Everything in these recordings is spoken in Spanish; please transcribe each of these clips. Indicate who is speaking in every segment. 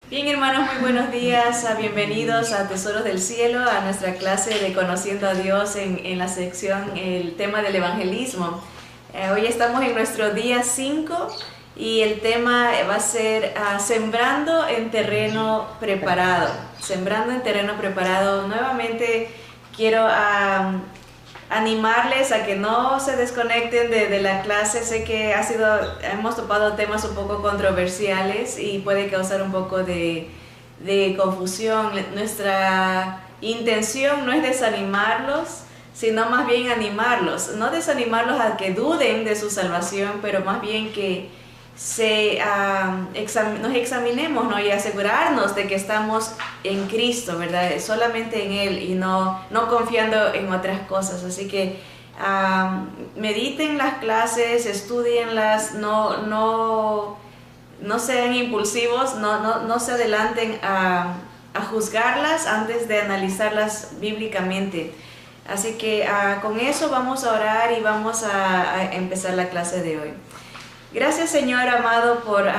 Speaker 1: Bien, hermanos, muy buenos días. Bienvenidos a Tesoros del Cielo, a nuestra clase de Conociendo a Dios en la sección, el tema del evangelismo. Hoy estamos en nuestro día 5 y el tema va a ser Sembrando en terreno preparado. Sembrando en terreno preparado. Nuevamente quiero animarles a que no se desconecten de la clase. Sé que hemos topado temas un poco controversiales y puede causar un poco de confusión. Nuestra intención no es desanimarlos, sino más bien animarlos, no desanimarlos a que duden de su salvación, pero más bien que nos examinemos, ¿no? Y asegurarnos de que estamos en Cristo, ¿verdad? Solamente en Él y no confiando en otras cosas. Así que mediten las clases, estudienlas, no sean impulsivos, no se adelanten a juzgarlas antes de analizarlas bíblicamente. Así que con eso vamos a orar y vamos a empezar la clase de hoy. Gracias, Señor amado, por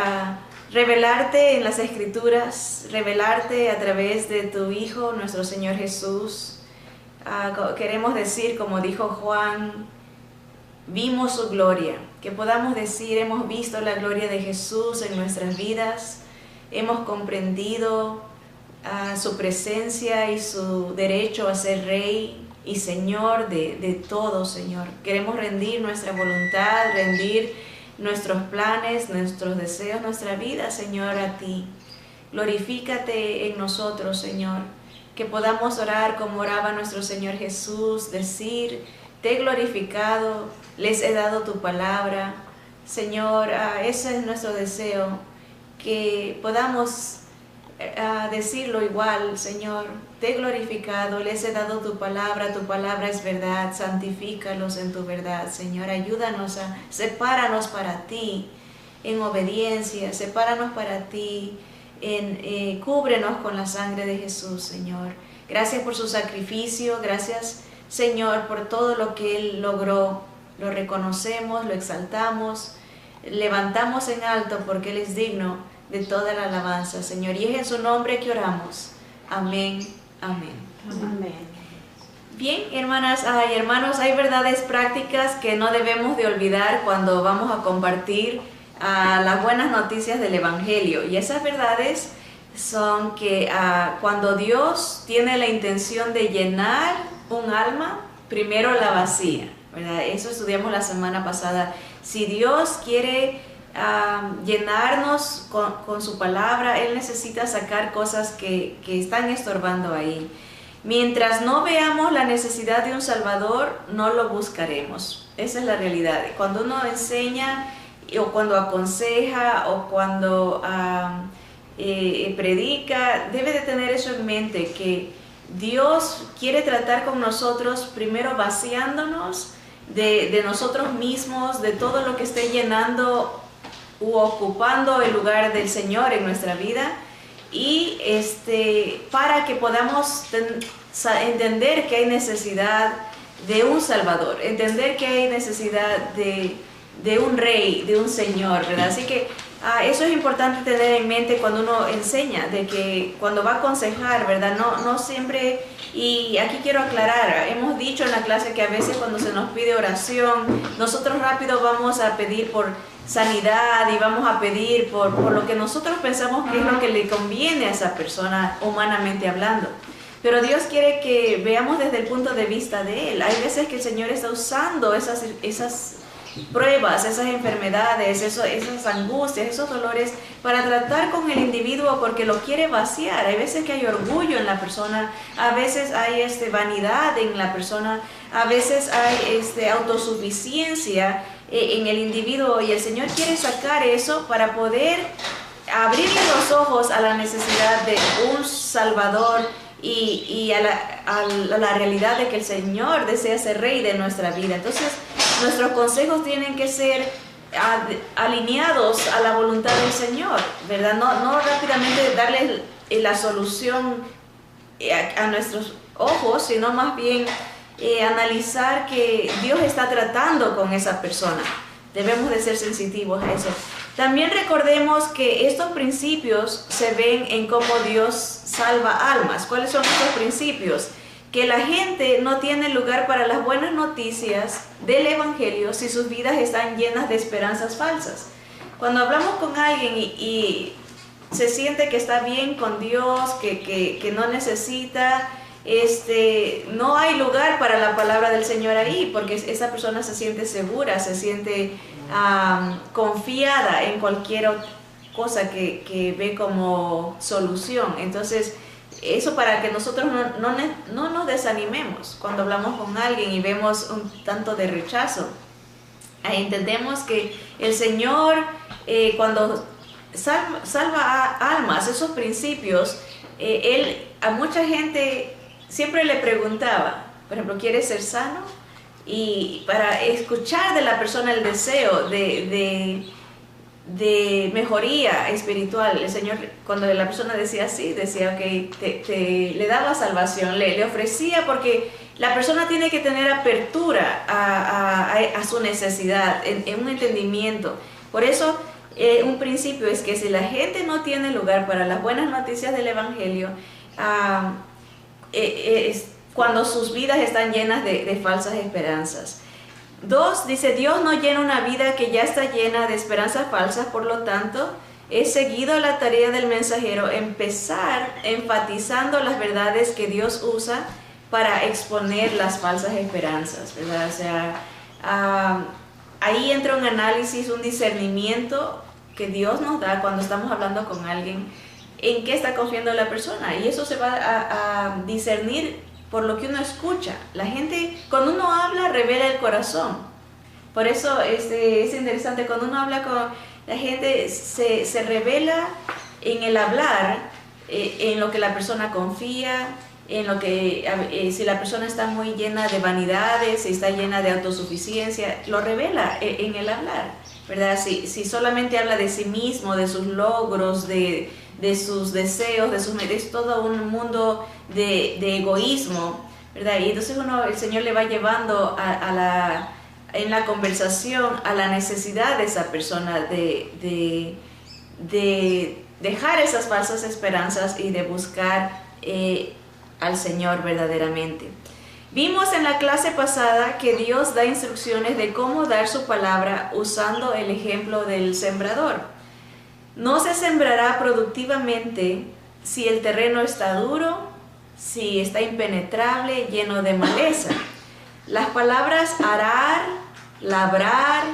Speaker 1: revelarte en las Escrituras, revelarte a través de tu Hijo, nuestro Señor Jesús. Queremos decir, como dijo Juan, vimos su gloria. Que podamos decir, hemos visto la gloria de Jesús en nuestras vidas, hemos comprendido su presencia y su derecho a ser Rey y Señor de todo, Señor. Queremos rendir nuestra voluntad, rendir nuestros planes, nuestros deseos, nuestra vida, Señor, a ti. Glorifícate en nosotros, Señor. Que podamos orar como oraba nuestro Señor Jesús, decir, te he glorificado, les he dado tu palabra. Señor, ese es nuestro deseo, que podamos decirlo igual, Señor, te he glorificado, les he dado tu palabra es verdad, santifícalos en tu verdad, Señor, ayúdanos sepáranos para ti en obediencia, sepáranos para ti, cúbrenos con la sangre de Jesús, Señor. Gracias por su sacrificio, gracias, Señor, por todo lo que Él logró, lo reconocemos, lo exaltamos, levantamos en alto porque Él es digno de toda la alabanza, Señor. Y es en su nombre que oramos. Amén, amén.
Speaker 2: Amén.
Speaker 1: Bien, hermanas y hermanos, hay verdades prácticas que no debemos de olvidar cuando vamos a compartir las buenas noticias del Evangelio. Y esas verdades son que cuando Dios tiene la intención de llenar un alma, primero la vacía, ¿verdad? Eso estudiamos la semana pasada. Si Dios quiere llenarnos con su palabra, Él necesita sacar cosas que están estorbando ahí. Mientras no veamos la necesidad de un Salvador, no lo buscaremos. Esa es la realidad. Cuando uno enseña o cuando aconseja o cuando predica, debe de tener eso en mente, que Dios quiere tratar con nosotros primero vaciándonos de nosotros mismos, de todo lo que esté llenando u ocupando el lugar del Señor en nuestra vida, y para que podamos entender que hay necesidad de un Salvador, entender que hay necesidad de un Rey, de un Señor, ¿verdad? Así que eso es importante tener en mente cuando uno enseña, de que cuando va a aconsejar, ¿verdad? No siempre, y aquí quiero aclarar, hemos dicho en la clase que a veces cuando se nos pide oración, nosotros rápido vamos a pedir por sanidad y vamos a pedir por lo que nosotros pensamos que es lo que le conviene a esa persona, humanamente hablando. Pero Dios quiere que veamos desde el punto de vista de Él. Hay veces que el Señor está usando esas pruebas, esas enfermedades, esas angustias, esos dolores para tratar con el individuo porque lo quiere vaciar. Hay veces que hay orgullo en la persona, a veces hay vanidad en la persona, a veces hay autosuficiencia en el individuo, y el Señor quiere sacar eso para poder abrirle los ojos a la necesidad de un Salvador y a la realidad de que el Señor desea ser Rey de nuestra vida. Entonces, nuestros consejos tienen que ser alineados a la voluntad del Señor, ¿verdad? No rápidamente darle la solución a nuestros ojos, sino más bien analizar que Dios está tratando con esa persona. Debemos de ser sensitivos a eso. También recordemos que estos principios se ven en cómo Dios salva almas. ¿Cuáles son estos principios? Que la gente no tiene lugar para las buenas noticias del Evangelio si sus vidas están llenas de esperanzas falsas. Cuando hablamos con alguien y se siente que está bien con Dios, que no necesita, no hay lugar para la palabra del Señor ahí, porque esa persona se siente segura, se siente confiada en cualquier cosa que ve como solución. Entonces, eso para que nosotros no nos desanimemos cuando hablamos con alguien y vemos un tanto de rechazo. Ahí entendemos que el Señor, cuando salva almas, esos principios, Él a mucha gente siempre le preguntaba, por ejemplo, ¿quieres ser sano? Y para escuchar de la persona el deseo de mejoría espiritual, el Señor, cuando la persona decía así, decía que le daba salvación, le ofrecía, porque la persona tiene que tener apertura a su necesidad, en un entendimiento. Por eso, un principio es que si la gente no tiene lugar para las buenas noticias del Evangelio, cuando sus vidas están llenas de falsas esperanzas. 2, dice, Dios no llena una vida que ya está llena de esperanzas falsas, por lo tanto, es seguido la tarea del mensajero empezar enfatizando las verdades que Dios usa para exponer las falsas esperanzas, ¿verdad? O sea, ahí entra un análisis, un discernimiento que Dios nos da cuando estamos hablando con alguien, en qué está confiando la persona, y eso se va a discernir por lo que uno escucha. La gente, cuando uno habla, revela el corazón. Por eso es interesante, cuando uno habla con la gente, se revela en el hablar, en lo que la persona confía, en lo que, si la persona está muy llena de vanidades, si está llena de autosuficiencia, lo revela en el hablar, ¿verdad? Si solamente habla de sí mismo, de sus logros, de sus deseos, es todo un mundo de egoísmo, ¿verdad? Y entonces el Señor le va llevando en la conversación a la necesidad de esa persona de dejar esas falsas esperanzas y de buscar al Señor verdaderamente. Vimos en la clase pasada que Dios da instrucciones de cómo dar su palabra usando el ejemplo del sembrador. No se sembrará productivamente si el terreno está duro, si está impenetrable, lleno de maleza. Las palabras arar, labrar,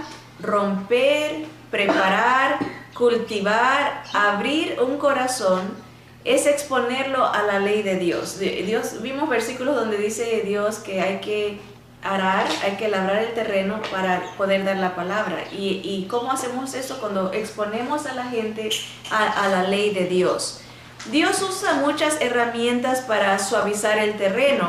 Speaker 1: romper, preparar, cultivar, abrir un corazón, es exponerlo a la ley de Dios. Vimos versículos donde dice Dios que hay que arar, hay que labrar el terreno para poder dar la palabra. ¿Y cómo hacemos eso? Cuando exponemos a la gente a la ley de Dios. Dios usa muchas herramientas para suavizar el terreno.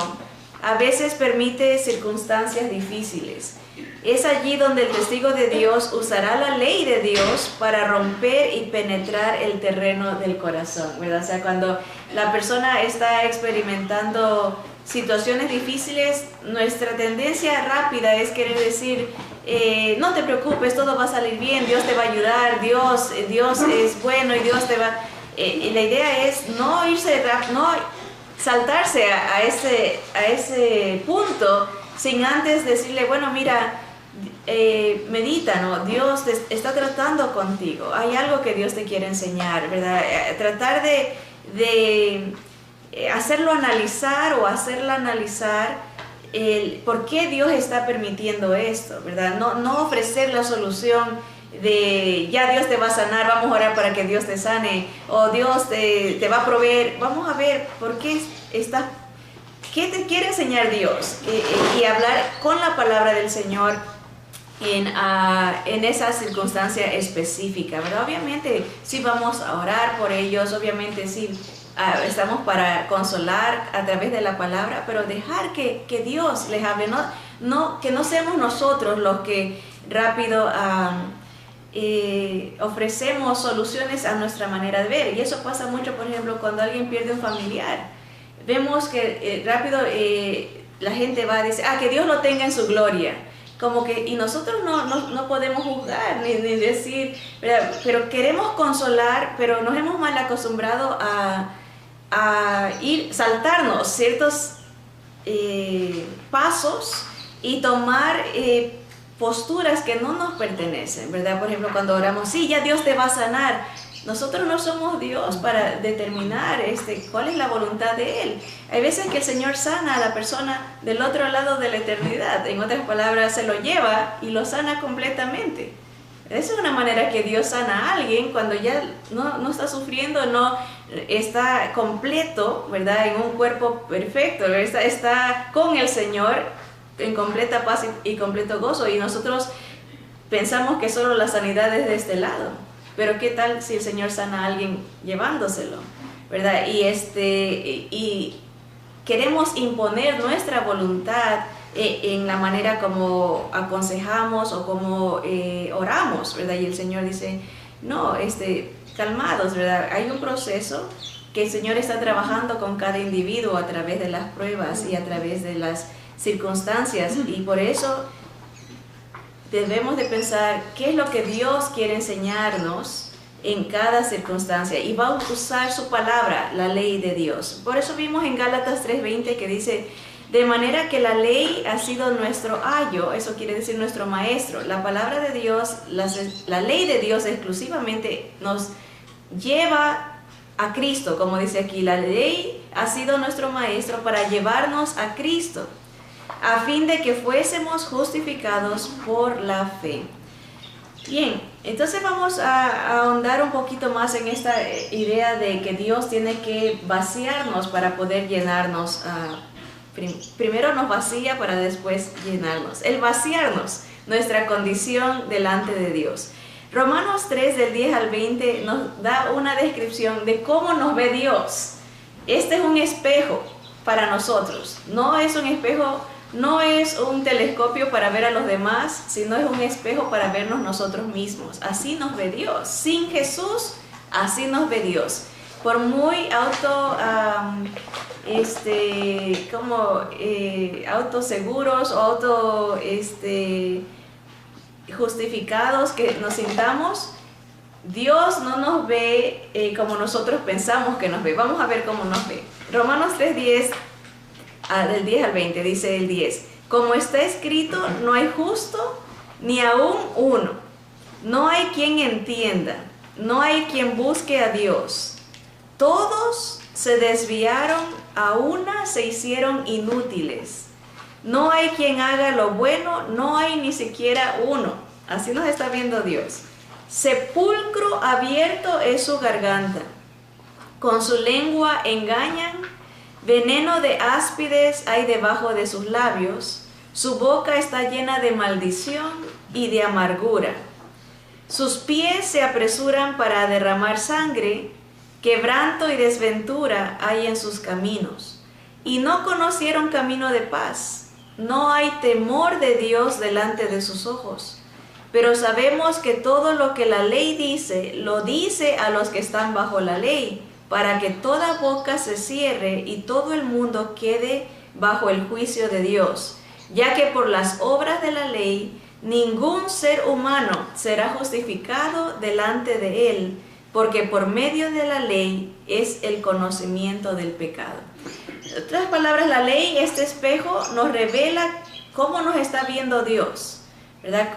Speaker 1: A veces permite circunstancias difíciles. Es allí donde el testigo de Dios usará la ley de Dios para romper y penetrar el terreno del corazón, ¿verdad? O sea, cuando la persona está experimentando situaciones difíciles, nuestra tendencia rápida es querer decir, no te preocupes, todo va a salir bien, Dios te va a ayudar, Dios es bueno y Dios te va... y la idea es no saltarse a ese punto sin antes decirle, bueno, mira, medita, ¿no? Dios te está tratando contigo, hay algo que Dios te quiere enseñar, ¿verdad? Tratar de hacerlo analizar o hacerla analizar el por qué Dios está permitiendo esto, ¿verdad? No ofrecer la solución de ya Dios te va a sanar, vamos a orar para que Dios te sane, o Dios te va a proveer. Vamos a ver por qué qué te quiere enseñar Dios, y hablar con la palabra del Señor en esa circunstancia específica, ¿verdad? Obviamente sí vamos a orar por ellos, obviamente sí estamos para consolar a través de la palabra, pero dejar que Dios les hable, que no seamos nosotros los que rápido ofrecemos soluciones a nuestra manera de ver. Y eso pasa mucho, por ejemplo, cuando alguien pierde un familiar. Vemos que rápido la gente va a decir, que Dios lo tenga en su gloria. como que, y nosotros no podemos juzgar ni decir, ¿verdad? Pero queremos consolar, pero nos hemos mal acostumbrado a saltarnos ciertos pasos y tomar posturas que no nos pertenecen, ¿verdad? Por ejemplo, cuando oramos, sí, ya Dios te va a sanar. Nosotros no somos Dios para determinar cuál es la voluntad de Él. Hay veces que el Señor sana a la persona del otro lado de la eternidad. En otras palabras, se lo lleva y lo sana completamente. Esa es una manera que Dios sana a alguien cuando ya no está sufriendo, no está completo, ¿verdad? En un cuerpo perfecto, está con el Señor en completa paz y completo gozo. Y nosotros pensamos que solo la sanidad es de este lado. Pero ¿qué tal si el Señor sana a alguien llevándoselo? ¿Verdad? Y queremos imponer nuestra voluntad en la manera como aconsejamos o como oramos, ¿verdad? Y el Señor dice, no, calmados, ¿verdad? Hay un proceso que el Señor está trabajando con cada individuo a través de las pruebas y a través de las circunstancias, y por eso debemos de pensar qué es lo que Dios quiere enseñarnos en cada circunstancia, y va a usar su palabra, la ley de Dios. Por eso vimos en Gálatas 3:20 que dice, de manera que la ley ha sido nuestro ayo, eso quiere decir nuestro maestro. La palabra de Dios, la ley de Dios exclusivamente nos lleva a Cristo, como dice aquí, la ley ha sido nuestro maestro para llevarnos a Cristo, a fin de que fuésemos justificados por la fe. Bien, entonces vamos a ahondar un poquito más en esta idea de que Dios tiene que vaciarnos para poder llenarnos. Primero nos vacía para después llenarnos. El vaciarnos, nuestra condición delante de Dios. Romanos 3 del 10 al 20 nos da una descripción de cómo nos ve Dios. Este es un espejo para nosotros, no es un espejo. No es un telescopio para ver a los demás, sino es un espejo para vernos nosotros mismos. Así nos ve Dios. Sin Jesús, así nos ve Dios. Por muy autoseguros o justificados que nos sintamos, Dios no nos ve como nosotros pensamos que nos ve. Vamos a ver cómo nos ve. Romanos 3:10. Del 10 al 20, dice el 10, como está escrito, no hay justo ni aún uno, no hay quien entienda, no hay quien busque a Dios, todos se desviaron, a una se hicieron inútiles, no hay quien haga lo bueno, no hay ni siquiera uno. Así nos está viendo Dios. Sepulcro abierto es su garganta, con su lengua engañan. Veneno de áspides hay debajo de sus labios, su boca está llena de maldición y de amargura. Sus pies se apresuran para derramar sangre, quebranto y desventura hay en sus caminos. Y no conocieron camino de paz, no hay temor de Dios delante de sus ojos. Pero sabemos que todo lo que la ley dice, lo dice a los que están bajo la ley, para que toda boca se cierre y todo el mundo quede bajo el juicio de Dios, ya que por las obras de la ley ningún ser humano será justificado delante de él, porque por medio de la ley es el conocimiento del pecado. En otras palabras, la ley, este espejo, nos revela cómo nos está viendo Dios, ¿verdad?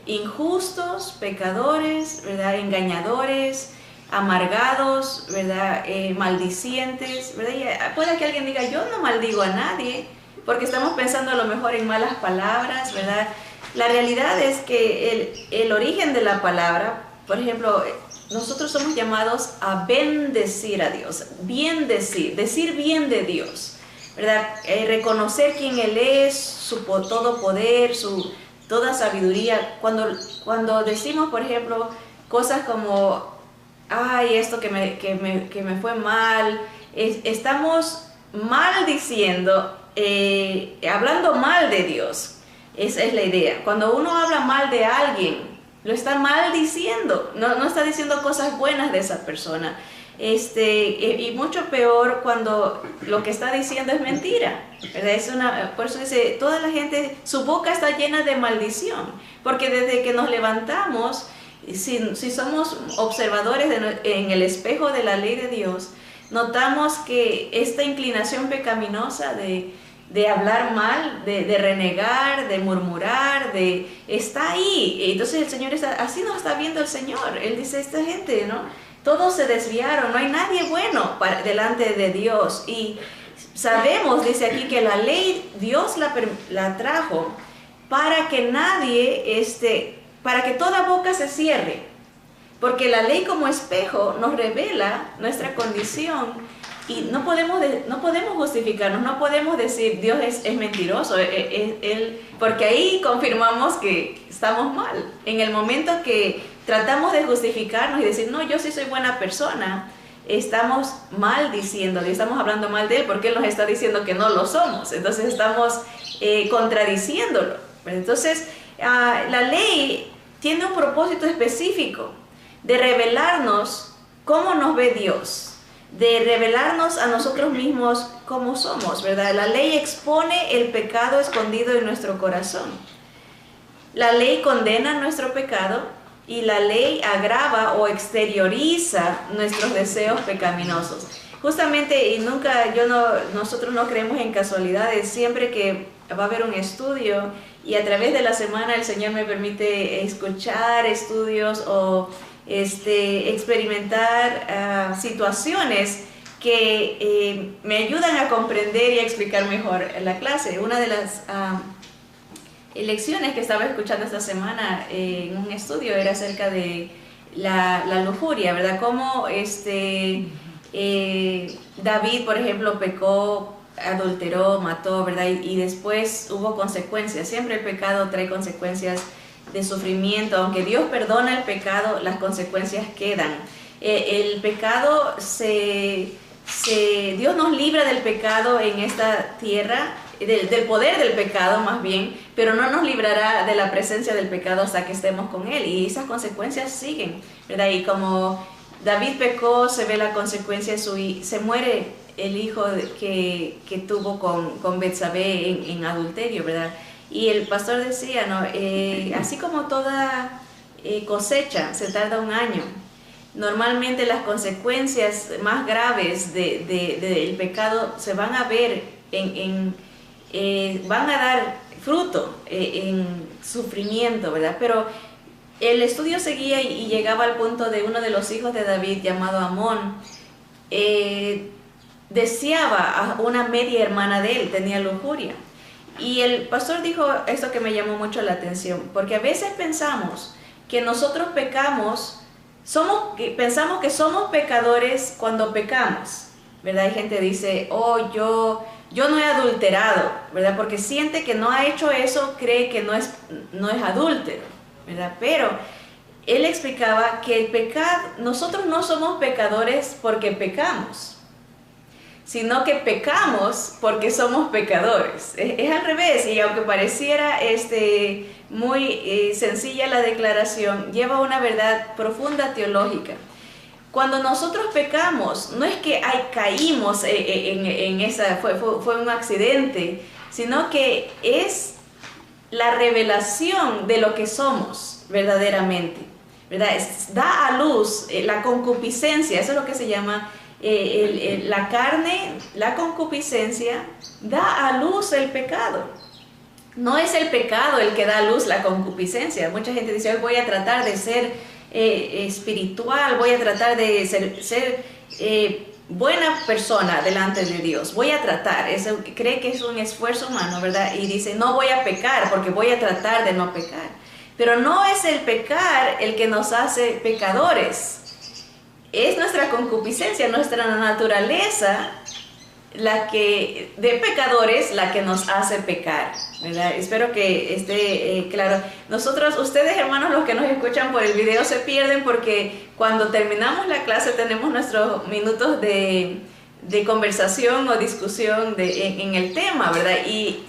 Speaker 1: Injustos, pecadores, ¿verdad? Engañadores, amargados, ¿verdad? Maldicientes, ¿verdad? Y puede que alguien diga, yo no maldigo a nadie, porque estamos pensando a lo mejor en malas palabras, ¿verdad? La realidad es que el origen de la palabra, por ejemplo, nosotros somos llamados a bendecir a Dios, decir bien de Dios, ¿verdad? Reconocer quién Él es, su todo poder, su toda sabiduría. Cuando decimos, por ejemplo, cosas como ay, esto que me fue mal, estamos maldiciendo, hablando mal de Dios. Esa es la idea. Cuando uno habla mal de alguien, lo está maldiciendo, no está diciendo cosas buenas de esa persona. y mucho peor cuando lo que está diciendo es mentira, ¿verdad? Por eso dice, toda la gente, su boca está llena de maldición, porque desde que nos levantamos, si somos observadores en el espejo de la ley de Dios, notamos que esta inclinación pecaminosa de hablar mal, de renegar, de murmurar, está ahí. Entonces el Señor así nos está viendo el Señor. Él dice, esta gente, ¿no? Todos se desviaron, no hay nadie bueno delante de Dios. Y sabemos, dice aquí, que la ley Dios la trajo para que para que toda boca se cierre. Porque la ley como espejo nos revela nuestra condición y no podemos justificarnos, no podemos decir Dios es mentiroso, porque ahí confirmamos que estamos mal. En el momento que tratamos de justificarnos y decir, no, yo sí soy buena persona, estamos mal diciéndole, estamos hablando mal de Él porque Él nos está diciendo que no lo somos. Entonces estamos contradiciéndolo. Entonces la ley tiene un propósito específico de revelarnos cómo nos ve Dios, de revelarnos a nosotros mismos cómo somos, ¿verdad? La ley expone el pecado escondido en nuestro corazón. La ley condena nuestro pecado y la ley agrava o exterioriza nuestros deseos pecaminosos. Justamente, nosotros no creemos en casualidades. Siempre que va a haber un estudio y a través de la semana el Señor me permite escuchar estudios o experimentar situaciones que me ayudan a comprender y a explicar mejor la clase. Una de las lecciones que estaba escuchando esta semana en un estudio era acerca de la lujuria, ¿verdad? Cómo David, por ejemplo, pecó, adulteró, mató, ¿verdad? Y después hubo consecuencias. Siempre el pecado trae consecuencias de sufrimiento. Aunque Dios perdona el pecado, las consecuencias quedan. El pecado, Dios nos libra del pecado en esta tierra, del poder del pecado más bien, pero no nos librará de la presencia del pecado hasta que estemos con Él, y esas consecuencias siguen, ¿verdad? Y como David pecó, se ve la consecuencia, se muere el hijo que tuvo con Betsabé en adulterio, ¿verdad? Y el pastor decía, ¿no? Así como toda cosecha se tarda un año, normalmente las consecuencias más graves del pecado se van a ver van a dar fruto en sufrimiento, ¿verdad? Pero el estudio seguía y llegaba al punto de uno de los hijos de David, llamado Amón, deseaba a una media hermana de él, tenía lujuria. Y el pastor dijo esto que me llamó mucho la atención, porque a veces pensamos que nosotros pecamos, pensamos que somos pecadores cuando pecamos, ¿verdad? Hay gente que dice, oh, yo no he adulterado, ¿verdad? Porque siente que no ha hecho eso, cree que no es adúltero, ¿verdad? Pero él explicaba que el pecado, nosotros no somos pecadores porque pecamos, sino que pecamos porque somos pecadores. Es al revés, y aunque pareciera muy sencilla la declaración, lleva una verdad profunda teológica. Cuando nosotros pecamos, no es que caímos en esa, fue un accidente, sino que es la revelación de lo que somos verdaderamente, ¿verdad? Da a luz la concupiscencia, eso es lo que se llama la carne, la concupiscencia, da a luz el pecado. No es el pecado el que da a luz la concupiscencia. Mucha gente dice, hoy voy a tratar de ser espiritual, voy a tratar de ser buena persona delante de Dios, voy a tratar, cree que es un esfuerzo humano, ¿verdad? Y dice, no voy a pecar porque voy a tratar de no pecar. Pero no es el pecar el que nos hace pecadores, es nuestra concupiscencia, nuestra naturaleza de pecadores la que nos hace pecar, ¿verdad? Espero que esté claro. Ustedes hermanos, los que nos escuchan por el video, se pierden porque cuando terminamos la clase tenemos nuestros minutos de conversación o discusión en el tema, ¿verdad? Y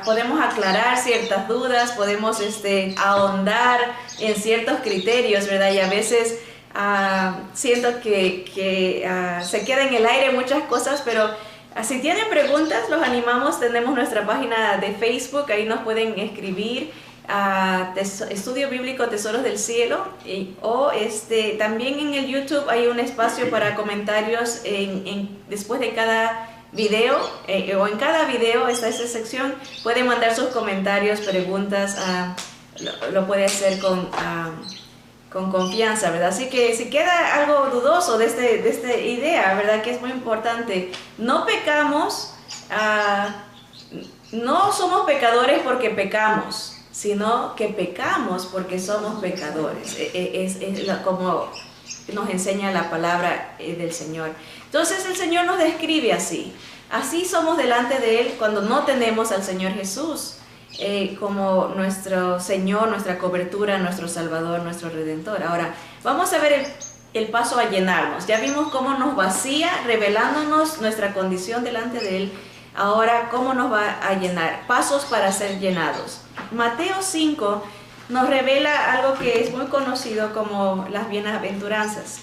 Speaker 1: podemos aclarar ciertas dudas, podemos ahondar en ciertos criterios, ¿verdad? Y a veces Siento que se queda en el aire muchas cosas, pero si tienen preguntas, los animamos. Tenemos nuestra página de Facebook, ahí nos pueden escribir. Estudio Bíblico Tesoros del Cielo, o también en el YouTube hay un espacio para comentarios después de cada video, o en cada video está esa sección. Pueden mandar sus comentarios, preguntas, lo puede hacer con confianza, ¿verdad? Así que si queda algo dudoso de esta idea, ¿verdad? Que es muy importante. No pecamos, no somos pecadores porque pecamos, sino que pecamos porque somos pecadores. Es como nos enseña la palabra del Señor. Entonces el Señor nos describe así. Así somos delante de Él cuando no tenemos al Señor Jesús como nuestro Señor, nuestra cobertura, nuestro Salvador, nuestro Redentor. Ahora, vamos a ver el paso a llenarnos. Ya vimos cómo nos vacía, revelándonos nuestra condición delante de Él. Ahora, ¿cómo nos va a llenar? Pasos para ser llenados. Mateo 5 nos revela algo que es muy conocido como las bienaventuranzas.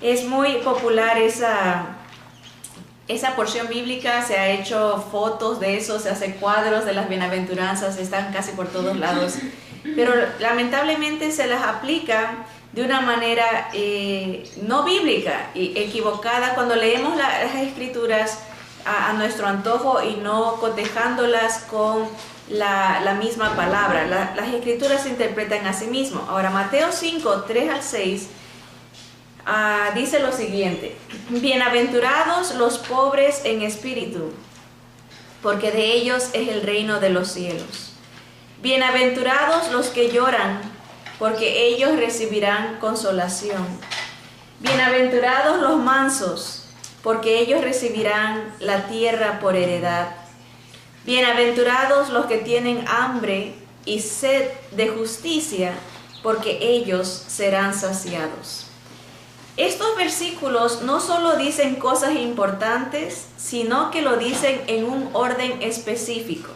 Speaker 1: Es muy popular esa porción bíblica, se ha hecho fotos de eso, se hace cuadros de las bienaventuranzas, están casi por todos lados. Pero lamentablemente se las aplica de una manera no bíblica y equivocada cuando leemos las escrituras a nuestro antojo y no cotejándolas con la misma palabra. Las escrituras se interpretan a sí mismo. Ahora, Mateo 5, 3 al 6 dice lo siguiente: bienaventurados los pobres en espíritu, porque de ellos es el reino de los cielos. Bienaventurados los que lloran, porque ellos recibirán consolación. Bienaventurados los mansos, porque ellos recibirán la tierra por heredad. Bienaventurados los que tienen hambre y sed de justicia, porque ellos serán saciados. Estos versículos no solo dicen cosas importantes, sino que lo dicen en un orden específico.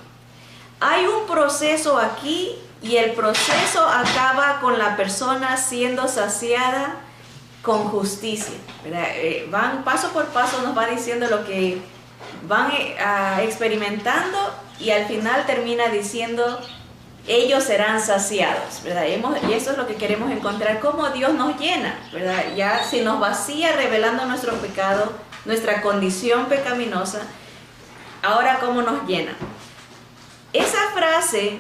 Speaker 1: Hay un proceso aquí y el proceso acaba con la persona siendo saciada con justicia, ¿verdad? Van paso por paso, nos va diciendo lo que van experimentando y al final termina diciendo ellos serán saciados, ¿verdad? Y eso es lo que queremos encontrar, cómo Dios nos llena, ¿verdad? Ya si nos vacía revelando nuestro pecado, nuestra condición pecaminosa, ahora cómo nos llena. Esa frase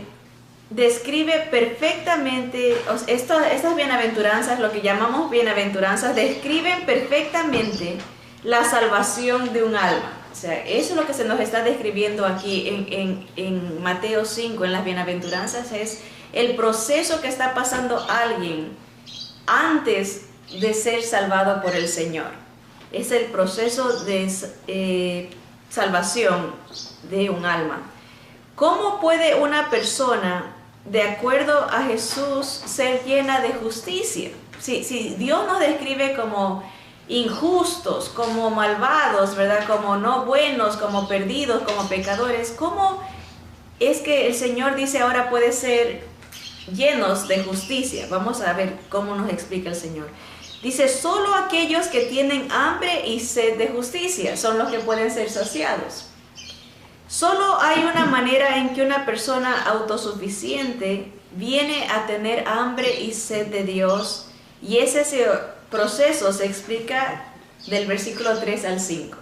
Speaker 1: describe perfectamente, estas bienaventuranzas, lo que llamamos bienaventuranzas, describen perfectamente la salvación de un alma. O sea, eso es lo que se nos está describiendo aquí en Mateo 5, en las bienaventuranzas, es el proceso que está pasando alguien antes de ser salvado por el Señor. Es el proceso de salvación de un alma. ¿Cómo puede una persona, de acuerdo a Jesús, ser llena de justicia? Si Dios nos describe como injustos, como malvados, ¿verdad? Como no buenos, como perdidos, como pecadores, ¿cómo es que el Señor dice ahora puede ser llenos de justicia? Vamos a ver cómo nos explica el Señor. Dice, solo aquellos que tienen hambre y sed de justicia son los que pueden ser saciados. Solo hay una manera en que una persona autosuficiente viene a tener hambre y sed de Dios, y ese proceso se explica del versículo 3 al 5.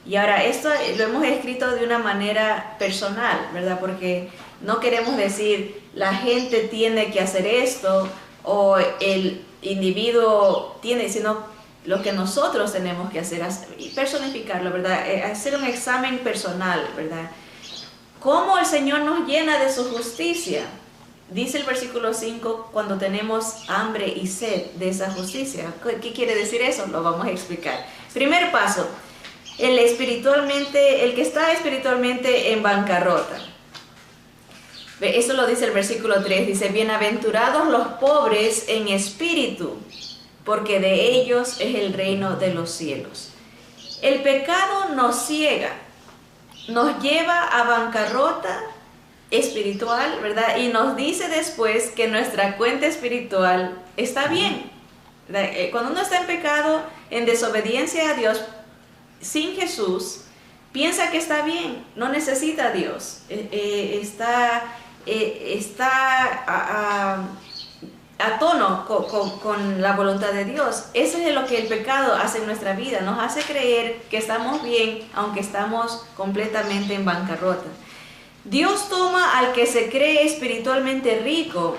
Speaker 1: Y ahora esto lo hemos escrito de una manera personal, ¿verdad? Porque no queremos decir la gente tiene que hacer esto o el individuo tiene, sino lo que nosotros tenemos que hacer y personificarlo, ¿verdad? Hacer un examen personal, ¿verdad? ¿Cómo el Señor nos llena de su justicia? Dice el versículo 5, cuando tenemos hambre y sed de esa justicia. ¿Qué quiere decir eso? Lo vamos a explicar. Primer paso, el que está espiritualmente en bancarrota. Eso lo dice el versículo 3, dice, bienaventurados los pobres en espíritu, porque de ellos es el reino de los cielos. El pecado nos ciega, nos lleva a bancarrota espiritual, ¿verdad? Y nos dice después que nuestra cuenta espiritual está bien. Cuando uno está en pecado, en desobediencia a Dios, sin Jesús, piensa que está bien, no necesita a Dios, está a tono con la voluntad de Dios. Eso es lo que el pecado hace en nuestra vida, nos hace creer que estamos bien, aunque estamos completamente en bancarrota. Dios toma al que se cree espiritualmente rico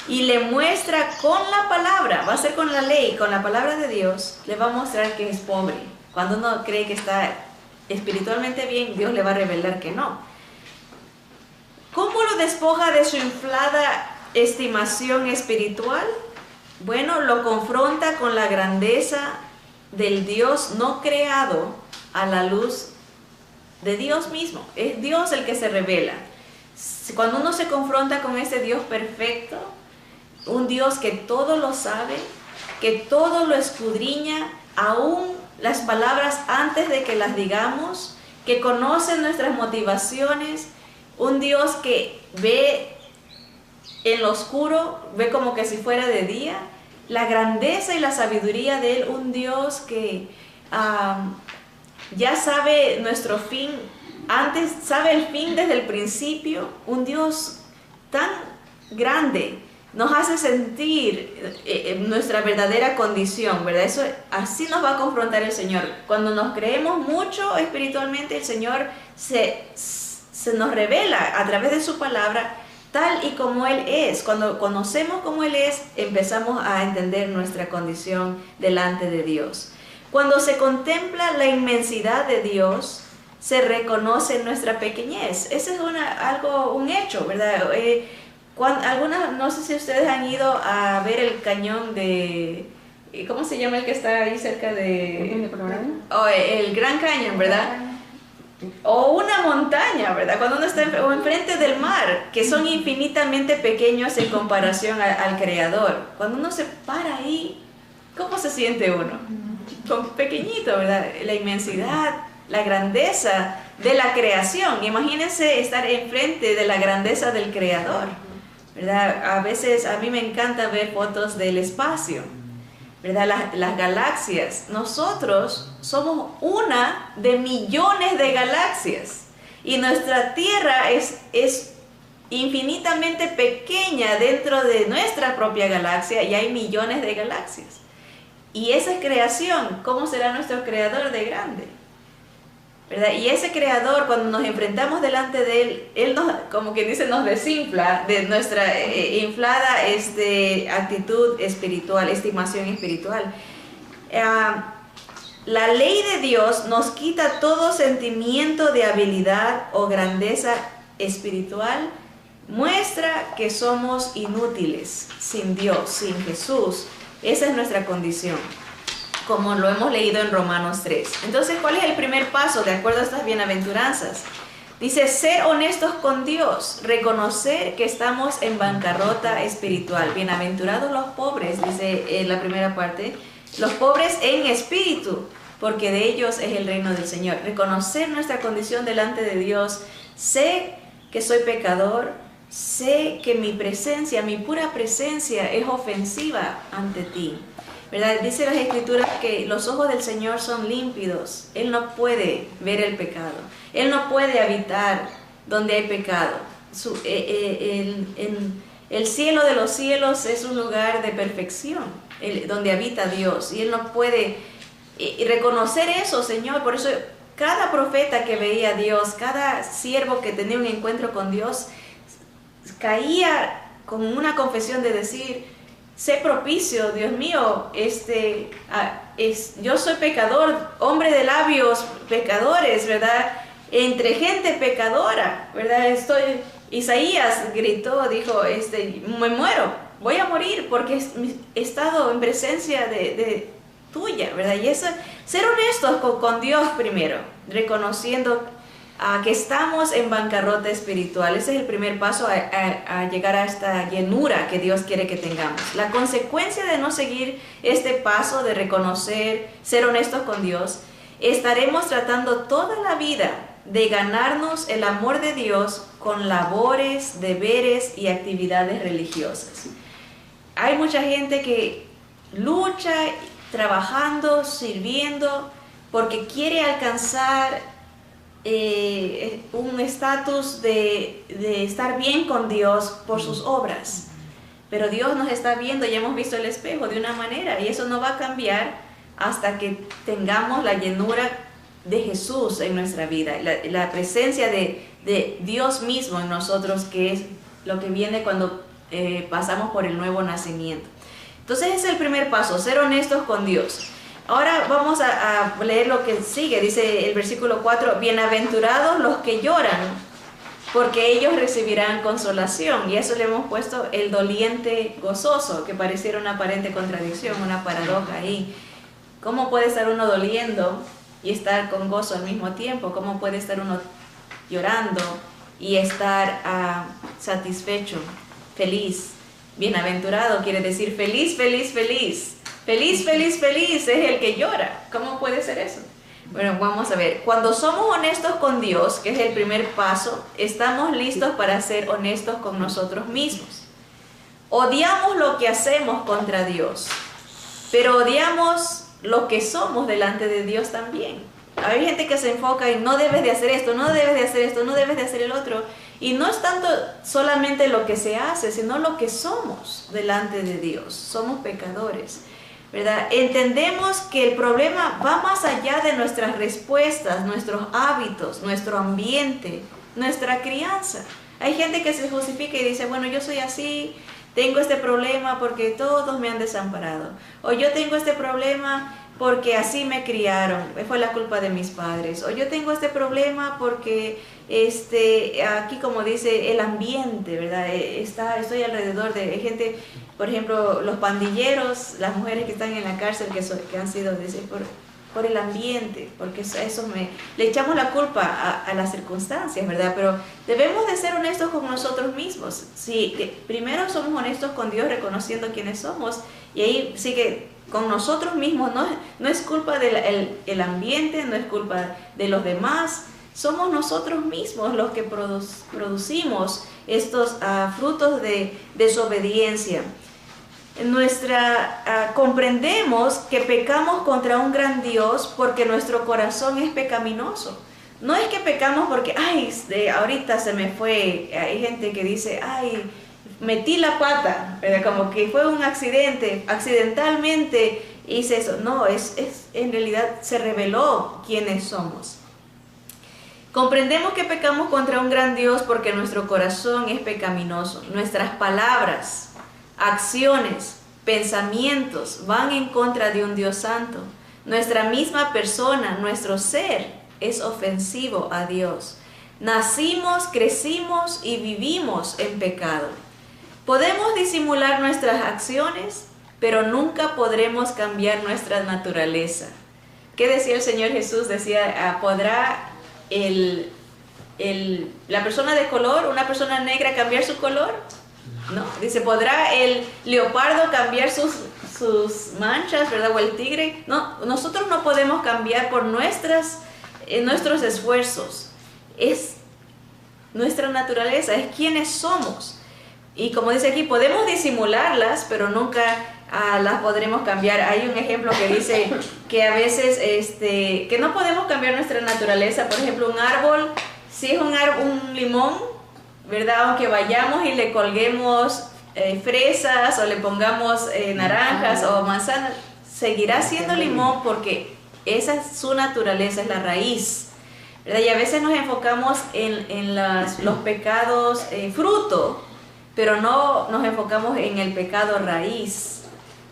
Speaker 1: y le muestra con la palabra, va a ser con la ley, con la palabra de Dios, le va a mostrar que es pobre. Cuando uno cree que está espiritualmente bien, Dios le va a revelar que no. ¿Cómo lo despoja de su inflada estimación espiritual? Bueno, lo confronta con la grandeza del Dios no creado a la luz de Dios mismo. Es Dios el que se revela. Cuando uno se confronta con ese Dios perfecto, un Dios que todo lo sabe, que todo lo escudriña, aún las palabras antes de que las digamos, que conoce nuestras motivaciones, un Dios que ve en lo oscuro, ve como que si fuera de día, la grandeza y la sabiduría de Él, un Dios que ya sabe nuestro fin, antes sabe el fin desde el principio, un Dios tan grande, nos hace sentir nuestra verdadera condición, ¿verdad? Eso, así nos va a confrontar el Señor. Cuando nos creemos mucho espiritualmente, el Señor se nos revela a través de su palabra tal y como Él es. Cuando conocemos cómo Él es, empezamos a entender nuestra condición delante de Dios. Cuando se contempla la inmensidad de Dios, se reconoce nuestra pequeñez. Ese es un hecho, ¿verdad? No sé si ustedes han ido a ver el cañón de... ¿Cómo se llama el que está ahí cerca de...? El Gran Cañón, ¿verdad? O una montaña, ¿verdad? Cuando uno está enfrente del mar, que son infinitamente pequeños en comparación al Creador. Cuando uno se para ahí, ¿cómo se siente uno? Como pequeñito, ¿verdad? La inmensidad, la grandeza de la creación. Imagínense estar enfrente de la grandeza del Creador, ¿verdad? A veces a mí me encanta ver fotos del espacio, ¿verdad? Las galaxias. Nosotros somos una de millones de galaxias y nuestra Tierra es infinitamente pequeña dentro de nuestra propia galaxia y hay millones de galaxias. Y esa creación, ¿cómo será nuestro Creador de grande? ¿Verdad? Y ese Creador, cuando nos enfrentamos delante de Él nos, como quien dice, nos desinfla de nuestra inflada actitud espiritual, estimación espiritual. La ley de Dios nos quita todo sentimiento de habilidad o grandeza espiritual, muestra que somos inútiles sin Dios, sin Jesús. Esa es nuestra condición, como lo hemos leído en Romanos 3. Entonces, ¿cuál es el primer paso de acuerdo a estas bienaventuranzas? Dice, ser honestos con Dios, reconocer que estamos en bancarrota espiritual. Bienaventurados los pobres, dice en la primera parte, los pobres en espíritu, porque de ellos es el reino del Señor. Reconocer nuestra condición delante de Dios. Sé que soy pecador, sé que mi presencia, mi pura presencia es ofensiva ante ti, ¿verdad? Dice las Escrituras que los ojos del Señor son límpidos. Él no puede ver el pecado. Él no puede habitar donde hay pecado. El cielo de los cielos es un lugar de perfección, donde habita Dios. Y Él no puede reconocer eso, Señor. Por eso cada profeta que veía a Dios, cada siervo que tenía un encuentro con Dios, caía con una confesión de decir, sé propicio, Dios mío, yo soy pecador, hombre de labios pecadores, ¿verdad? Entre gente pecadora, ¿verdad? Isaías gritó, dijo, me muero, voy a morir porque he estado en presencia de tuya, ¿verdad? Y eso, ser honestos con Dios primero, reconociendo que estamos en bancarrota espiritual. Ese es el primer paso a llegar a esta llenura que Dios quiere que tengamos. La consecuencia de no seguir este paso de reconocer, ser honestos con Dios, estaremos tratando toda la vida de ganarnos el amor de Dios con labores, deberes y actividades religiosas. Hay mucha gente que lucha, trabajando, sirviendo, porque quiere alcanzar un estatus de estar bien con Dios por sus obras. Pero Dios nos está viendo y hemos visto el espejo de una manera, y eso no va a cambiar hasta que tengamos la llenura de Jesús en nuestra vida, la presencia de Dios mismo en nosotros, que es lo que viene cuando pasamos por el nuevo nacimiento. Entonces es el primer paso, ser honestos con Dios. Ahora vamos a leer lo que sigue. Dice el versículo 4, bienaventurados los que lloran, porque ellos recibirán consolación. Y eso le hemos puesto el doliente gozoso, que pareciera una aparente contradicción, una paradoja ahí. ¿Cómo puede estar uno doliendo y estar con gozo al mismo tiempo? ¿Cómo puede estar uno llorando y estar satisfecho, feliz? Bienaventurado quiere decir feliz, feliz, feliz. Feliz, feliz, feliz es el que llora. ¿Cómo puede ser eso? Bueno, vamos a ver. Cuando somos honestos con Dios, que es el primer paso, estamos listos para ser honestos con nosotros mismos. Odiamos lo que hacemos contra Dios, pero odiamos lo que somos delante de Dios también. Hay gente que se enfoca en no debes de hacer esto, no debes de hacer esto, no debes de hacer el otro. Y no es tanto solamente lo que se hace, sino lo que somos delante de Dios. Somos pecadores, ¿verdad? Entendemos que el problema va más allá de nuestras respuestas, nuestros hábitos, nuestro ambiente, nuestra crianza. Hay gente que se justifica y dice, bueno, yo soy así, tengo este problema porque todos me han desamparado. O yo tengo este problema porque así me criaron, fue la culpa de mis padres. O yo tengo este problema porque aquí, como dice, el ambiente, ¿verdad? Estoy alrededor de gente, por ejemplo, los pandilleros, las mujeres que están en la cárcel, que han sido por el ambiente, porque le echamos la culpa a las circunstancias, ¿verdad? Pero debemos de ser honestos con nosotros mismos. Sí, primero somos honestos con Dios, reconociendo quiénes somos, y ahí sigue con nosotros mismos. No es culpa del ambiente, no es culpa de los demás. Somos nosotros mismos los que producimos estos frutos de desobediencia. Comprendemos que pecamos contra un gran Dios porque nuestro corazón es pecaminoso. No es que pecamos porque, ahorita se me fue. Hay gente que dice, metí la pata, ¿verdad? Como que fue un accidente, accidentalmente hice eso. No, en realidad se reveló quiénes somos. Comprendemos que pecamos contra un gran Dios porque nuestro corazón es pecaminoso. Nuestras palabras, acciones, pensamientos van en contra de un Dios santo. Nuestra misma persona, nuestro ser, es ofensivo a Dios. Nacimos, crecimos y vivimos en pecado. Podemos disimular nuestras acciones, pero nunca podremos cambiar nuestra naturaleza. ¿Qué decía el Señor Jesús? Decía, ¿podrá la persona de color, una persona negra, cambiar su color? No. Dice, ¿podrá el leopardo cambiar sus manchas, ¿verdad? O el tigre. No, nosotros no podemos cambiar por nuestros esfuerzos. Es nuestra naturaleza, es quienes somos. Y como dice aquí, podemos disimularlas, pero nunca las podremos cambiar. Hay un ejemplo que dice que a veces que no podemos cambiar nuestra naturaleza. Por ejemplo, un árbol, si es un limón, ¿verdad? Aunque vayamos y le colguemos fresas o le pongamos naranjas o manzanas, seguirá siendo limón porque esa es su naturaleza, es la raíz, ¿verdad? Y a veces nos enfocamos en los pecados fruto, pero no nos enfocamos en el pecado raíz,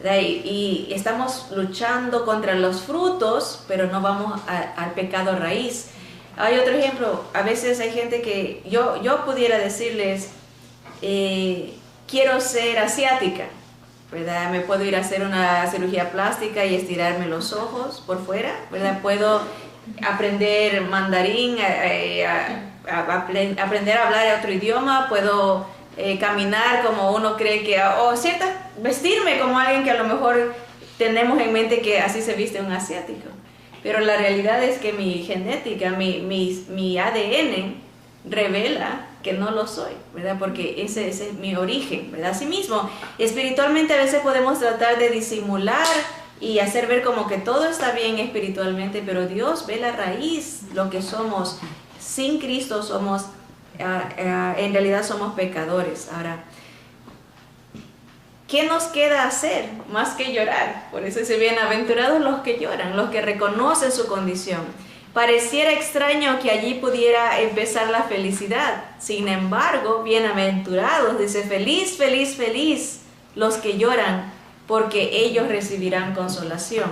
Speaker 1: ¿verdad? Y estamos luchando contra los frutos, pero no vamos al pecado raíz. Hay otro ejemplo, a veces hay gente que yo pudiera decirles, quiero ser asiática, ¿verdad? Me puedo ir a hacer una cirugía plástica y estirarme los ojos por fuera, ¿verdad? Puedo aprender mandarín, aprender a hablar otro idioma, puedo caminar como uno cree que, vestirme como alguien que a lo mejor tenemos en mente que así se viste un asiático. Pero la realidad es que mi genética, mi ADN revela que no lo soy, ¿verdad? Porque ese es mi origen, ¿verdad? Asimismo, espiritualmente a veces podemos tratar de disimular y hacer ver como que todo está bien espiritualmente, pero Dios ve la raíz, lo que somos. Sin Cristo somos, en realidad somos pecadores. Ahora, ¿qué nos queda hacer más que llorar? Por eso dice, bienaventurados los que lloran, los que reconocen su condición. Pareciera extraño que allí pudiera empezar la felicidad. Sin embargo, bienaventurados, dice, feliz, feliz, feliz los que lloran, porque ellos recibirán consolación.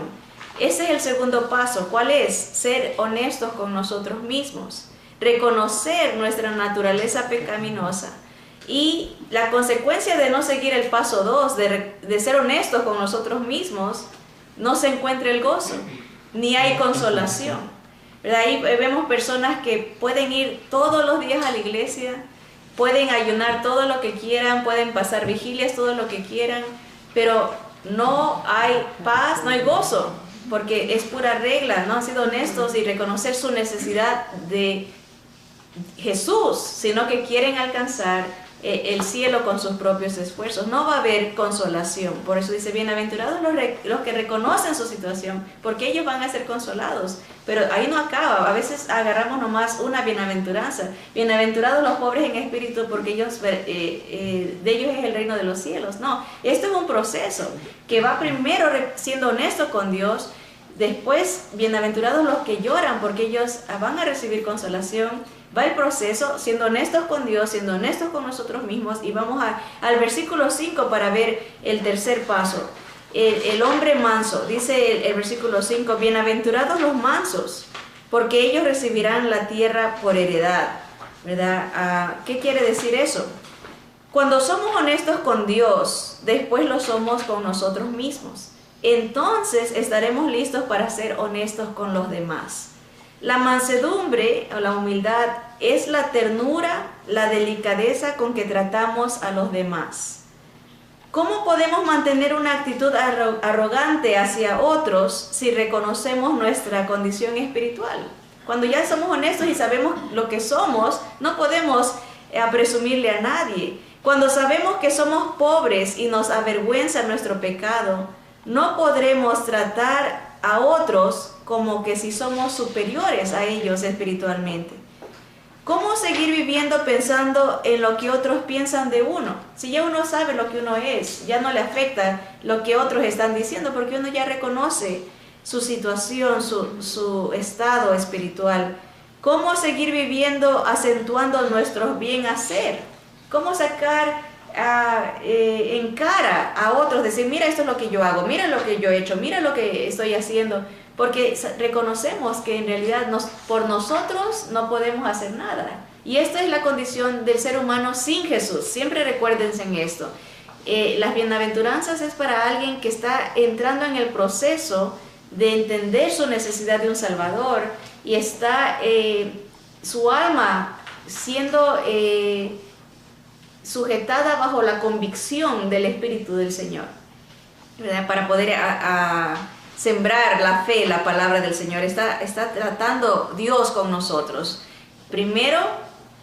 Speaker 1: Ese es el segundo paso. ¿Cuál es? Ser honestos con nosotros mismos. Reconocer nuestra naturaleza pecaminosa. Y la consecuencia de no seguir el paso 2, de ser honestos con nosotros mismos, no se encuentra el gozo, ni hay consolación. ¿Verdad? Ahí vemos personas que pueden ir todos los días a la iglesia, pueden ayunar todo lo que quieran, pueden pasar vigilias todo lo que quieran, pero no hay paz, no hay gozo, porque es pura regla. No han sido honestos y reconocer su necesidad de Jesús, sino que quieren alcanzar el cielo con sus propios esfuerzos. No va a haber consolación. Por eso dice, bienaventurados los que reconocen su situación, porque ellos van a ser consolados. Pero ahí no acaba. A veces agarramos nomás una bienaventuranza. Bienaventurados los pobres en espíritu, porque ellos, de ellos es el reino de los cielos. No, esto es un proceso que va primero siendo honesto con Dios. Después, bienaventurados los que lloran, porque ellos van a recibir consolación. Va el proceso, siendo honestos con Dios, siendo honestos con nosotros mismos. Y vamos al versículo 5 para ver el tercer paso. El hombre manso, dice el versículo 5, bienaventurados los mansos, porque ellos recibirán la tierra por heredad. ¿Verdad? ¿Qué quiere decir eso? Cuando somos honestos con Dios, después lo somos con nosotros mismos. Entonces estaremos listos para ser honestos con los demás. La mansedumbre o la humildad es la ternura, la delicadeza con que tratamos a los demás. ¿Cómo podemos mantener una actitud arrogante hacia otros si reconocemos nuestra condición espiritual? Cuando ya somos honestos y sabemos lo que somos, no podemos presumirle a nadie. Cuando sabemos que somos pobres y nos avergüenza nuestro pecado, no podremos tratar a otros como que si somos superiores a ellos espiritualmente. ¿Cómo seguir viviendo pensando en lo que otros piensan de uno? Si ya uno sabe lo que uno es, ya no le afecta lo que otros están diciendo, porque uno ya reconoce su situación, su estado espiritual. ¿Cómo seguir viviendo acentuando nuestro bien hacer? ¿Cómo sacar en cara a otros, decir, mira, esto es lo que yo hago, mira lo que yo he hecho, mira lo que estoy haciendo? Porque reconocemos que en realidad por nosotros no podemos hacer nada. Y esta es la condición del ser humano sin Jesús. Siempre recuérdense en esto. Las bienaventuranzas es para alguien que está entrando en el proceso de entender su necesidad de un Salvador y está su alma siendo sujetada bajo la convicción del Espíritu del Señor, ¿verdad? Para poder sembrar la fe, la palabra del Señor. Está tratando Dios con nosotros. Primero,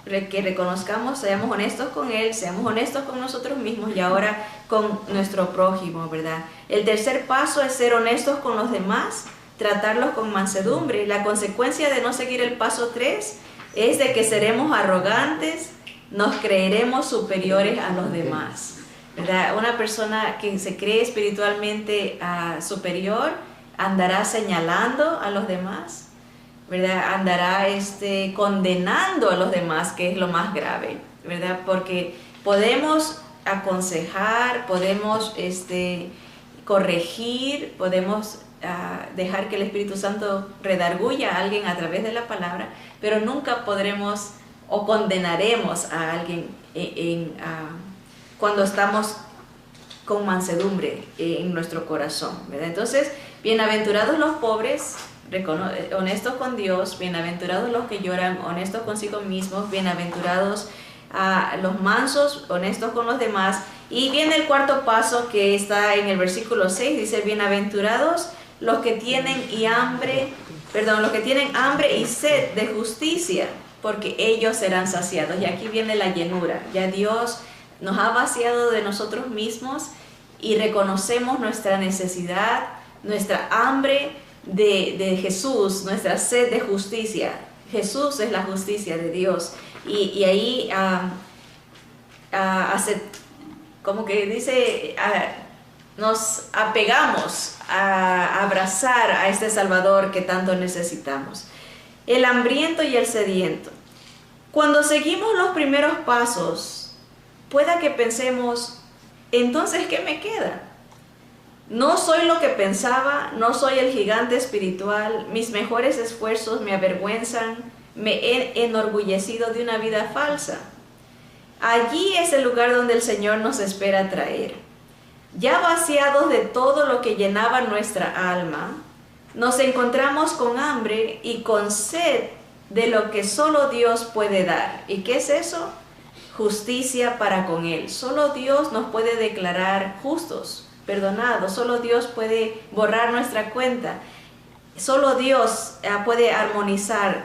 Speaker 1: que reconozcamos, seamos honestos con Él, seamos honestos con nosotros mismos y ahora con nuestro prójimo, ¿verdad? El tercer paso es ser honestos con los demás, tratarlos con mansedumbre. La consecuencia de no seguir el paso 3 es de que seremos arrogantes, nos creeremos superiores a los demás, ¿verdad? Una persona que se cree espiritualmente superior andará señalando a los demás, ¿verdad? Andará condenando a los demás, que es lo más grave, ¿verdad? Porque podemos aconsejar, podemos corregir, podemos dejar que el Espíritu Santo redarguya a alguien a través de la palabra, pero nunca podremos o condenaremos a alguien cuando estamos con mansedumbre en nuestro corazón, ¿verdad? Entonces, bienaventurados los pobres, honestos con Dios, bienaventurados los que lloran, honestos consigo mismos, bienaventurados los mansos, honestos con los demás. Y viene el cuarto paso que está en el versículo 6, dice, bienaventurados los que tienen hambre y sed de justicia, porque ellos serán saciados. Y aquí viene la llenura. Ya Dios nos ha vaciado de nosotros mismos y reconocemos nuestra necesidad, nuestra hambre de Jesús, nuestra sed de justicia. Jesús es la justicia de Dios. Y ahí como que dice, nos apegamos a abrazar a este Salvador que tanto necesitamos. El hambriento y el sediento. Cuando seguimos los primeros pasos, pueda que pensemos, entonces, ¿qué me queda? No soy lo que pensaba, no soy el gigante espiritual, mis mejores esfuerzos me avergüenzan, me he enorgullecido de una vida falsa. Allí es el lugar donde el Señor nos espera traer. Ya vaciados de todo lo que llenaba nuestra alma, nos encontramos con hambre y con sed de lo que solo Dios puede dar. ¿Y qué es eso? Justicia para con Él. Solo Dios nos puede declarar justos, perdonados. Solo Dios puede borrar nuestra cuenta. Solo Dios puede armonizar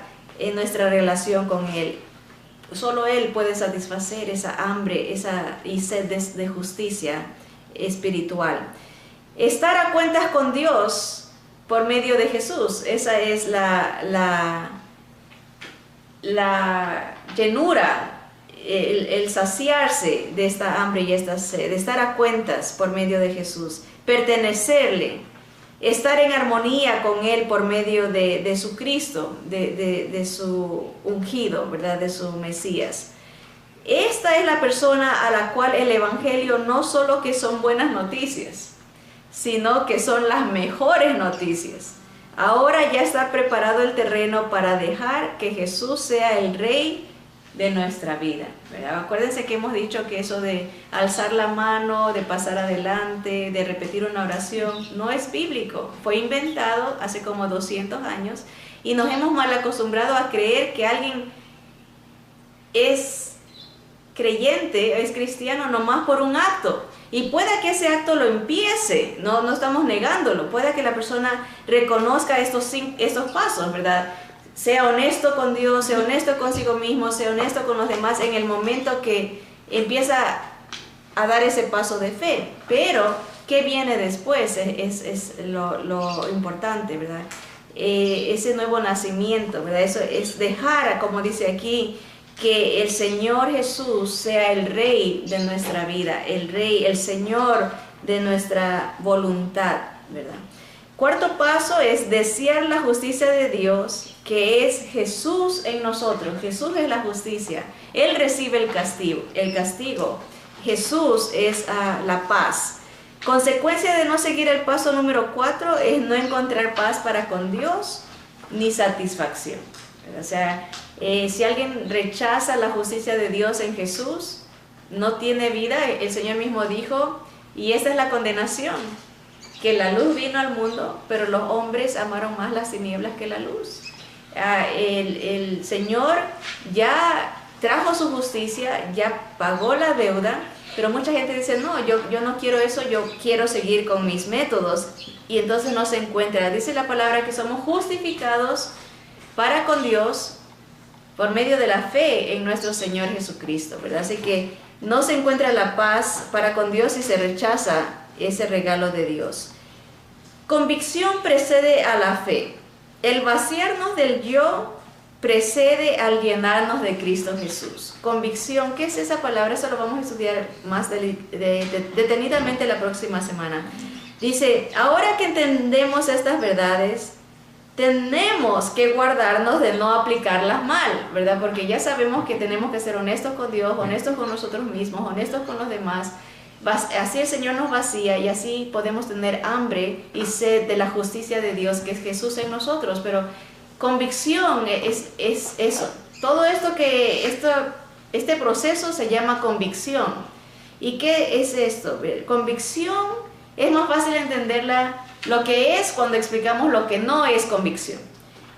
Speaker 1: nuestra relación con Él. Solo Él puede satisfacer esa hambre y sed de justicia espiritual. Estar a cuentas con Dios por medio de Jesús. Esa es la llenura, el saciarse de esta hambre y esta sed, de estar a cuentas por medio de Jesús, pertenecerle, estar en armonía con Él por medio de su Cristo, de su ungido, ¿verdad? De su Mesías. Esta es la persona a la cual el Evangelio no solo que son buenas noticias, sino que son las mejores noticias. Ahora ya está preparado el terreno para dejar que Jesús sea el Rey de nuestra vida, ¿verdad? Acuérdense que hemos dicho que eso de alzar la mano, de pasar adelante, de repetir una oración, no es bíblico. Fue inventado hace como 200 años y nos hemos mal acostumbrado a creer que alguien es creyente, es cristiano nomás por un acto. Y pueda que ese acto lo empiece, no estamos negándolo, pueda que la persona reconozca estos pasos, ¿verdad? Sea honesto con Dios, sea honesto consigo mismo, sea honesto con los demás en el momento que empieza a dar ese paso de fe. Pero, ¿qué viene después? Es lo importante, ¿verdad? Ese nuevo nacimiento, ¿verdad? Eso es dejar, como dice aquí, que el Señor Jesús sea el Rey de nuestra vida, el Rey, el Señor de nuestra voluntad, ¿verdad? Cuarto paso es desear la justicia de Dios, que es Jesús en nosotros. Jesús es la justicia. Él recibe el castigo. Jesús es la paz. Consecuencia de no seguir el paso número 4 es no encontrar paz para con Dios ni satisfacción. O sea, si alguien rechaza la justicia de Dios en Jesús, no tiene vida. El Señor mismo dijo, y esta es la condenación, que la luz vino al mundo, pero los hombres amaron más las tinieblas que la luz. El Señor ya trajo su justicia, ya pagó la deuda, pero mucha gente dice, no, yo no quiero eso, yo quiero seguir con mis métodos, y entonces no se encuentra. Dice la palabra que somos justificados para con Dios por medio de la fe en nuestro Señor Jesucristo, ¿verdad? Así que no se encuentra la paz para con Dios si se rechaza ese regalo de Dios. Convicción precede a la fe. El vaciarnos del yo precede al llenarnos de Cristo Jesús. Convicción, ¿qué es esa palabra? Eso lo vamos a estudiar más detenidamente la próxima semana. Dice, ahora que entendemos estas verdades, tenemos que guardarnos de no aplicarlas mal, ¿verdad? Porque ya sabemos que tenemos que ser honestos con Dios, honestos con nosotros mismos, honestos con los demás. Así el Señor nos vacía y así podemos tener hambre y sed de la justicia de Dios, que es Jesús en nosotros. Pero convicción es eso. Todo este proceso se llama convicción. ¿Y qué es esto? Convicción es más fácil entenderla lo que es cuando explicamos lo que no es convicción.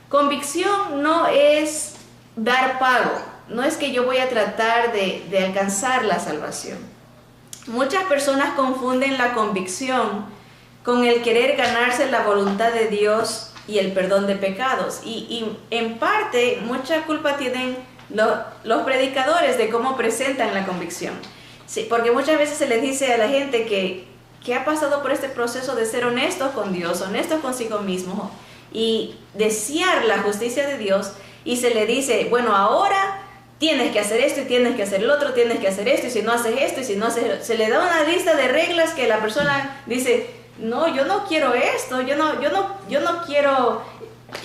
Speaker 1: Convicción no es dar pago, no es que yo voy a tratar de alcanzar la salvación. Muchas personas confunden la convicción con el querer ganarse la voluntad de Dios y el perdón de pecados. Y en parte, mucha culpa tienen los predicadores de cómo presentan la convicción. Sí, porque muchas veces se les dice a la gente que ha pasado por este proceso de ser honestos con Dios, honestos consigo mismo y desear la justicia de Dios, y se le dice, bueno, ahora tienes que hacer esto y tienes que hacer el otro, tienes que hacer esto, y si no haces esto y si no haces... Se le da una lista de reglas que la persona dice, no, yo no quiero esto, yo no quiero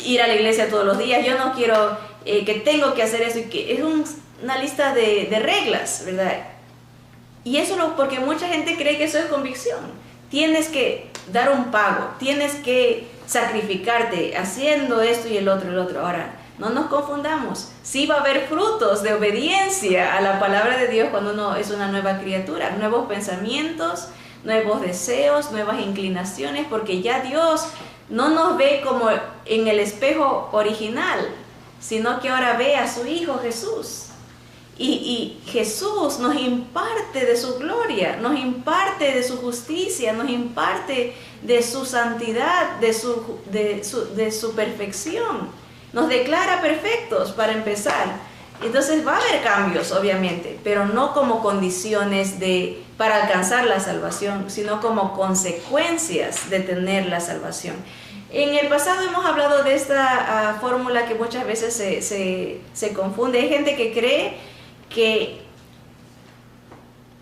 Speaker 1: ir a la iglesia todos los días, yo no quiero que tengo que hacer eso, y que es una lista de reglas, ¿verdad? Y eso porque mucha gente cree que eso es convicción. Tienes que dar un pago, tienes que sacrificarte haciendo esto y el otro. Ahora, no nos confundamos. Sí va a haber frutos de obediencia a la palabra de Dios cuando uno es una nueva criatura, nuevos pensamientos, nuevos deseos, nuevas inclinaciones, porque ya Dios no nos ve como en el espejo original, sino que ahora ve a su Hijo Jesús. Y Jesús nos imparte de su gloria, nos imparte de su justicia, nos imparte de su santidad, de su perfección. Nos declara perfectos para empezar. Entonces va a haber cambios, obviamente, pero no como condiciones para alcanzar la salvación, sino como consecuencias de tener la salvación. En el pasado hemos hablado de esta fórmula que muchas veces se confunde. Hay gente que cree que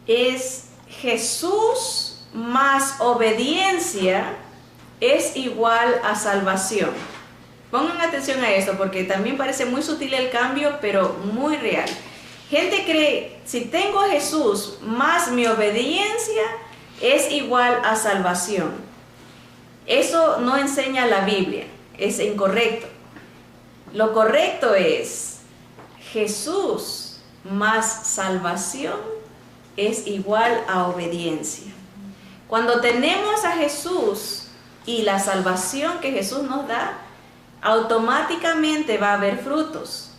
Speaker 1: es Jesús más obediencia es igual a salvación. Pongan atención a esto porque también parece muy sutil el cambio, pero muy real. Gente cree, si tengo a Jesús más mi obediencia es igual a salvación. Eso no enseña la Biblia, es incorrecto. Lo correcto es Jesús más salvación es igual a obediencia. Cuando tenemos a Jesús y la salvación que Jesús nos da, automáticamente va a haber frutos.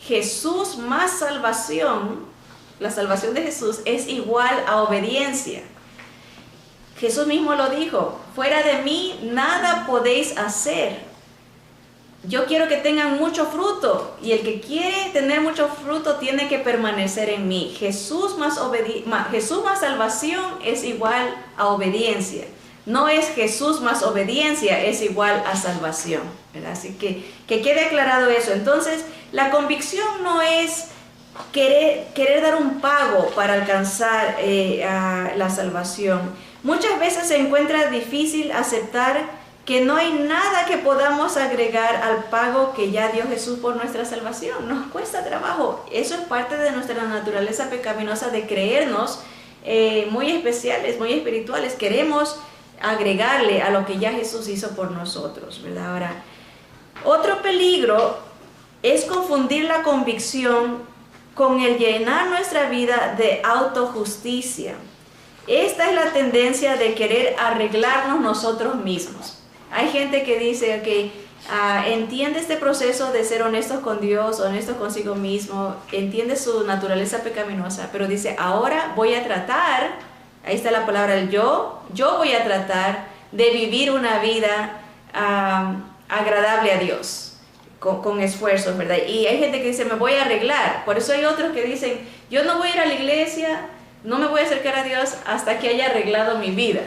Speaker 1: Jesús más salvación, la salvación de Jesús es igual a obediencia. Jesús mismo lo dijo, fuera de mí nada podéis hacer. Yo quiero que tengan mucho fruto, y el que quiere tener mucho fruto tiene que permanecer en mí. Jesús más salvación es igual a obediencia. No es Jesús más obediencia es igual a salvación, ¿verdad? Así que quede aclarado eso. Entonces, la convicción no es querer dar un pago para alcanzar la salvación. Muchas veces se encuentra difícil aceptar que no hay nada que podamos agregar al pago que ya dio Jesús por nuestra salvación. Nos cuesta trabajo. Eso es parte de nuestra naturaleza pecaminosa de creernos muy especiales, muy espirituales. Queremos agregarle a lo que ya Jesús hizo por nosotros, ¿verdad? Ahora, otro peligro es confundir la convicción con el llenar nuestra vida de autojusticia. Esta es la tendencia de querer arreglarnos nosotros mismos. Hay gente que dice que entiende este proceso de ser honestos con Dios, honestos consigo mismo, entiende su naturaleza pecaminosa, pero dice, ahora voy a tratar, ahí está la palabra el yo voy a tratar de vivir una vida agradable a Dios, con esfuerzos, ¿verdad? Y hay gente que dice, me voy a arreglar. Por eso hay otros que dicen, yo no voy a ir a la iglesia, no me voy a acercar a Dios hasta que haya arreglado mi vida.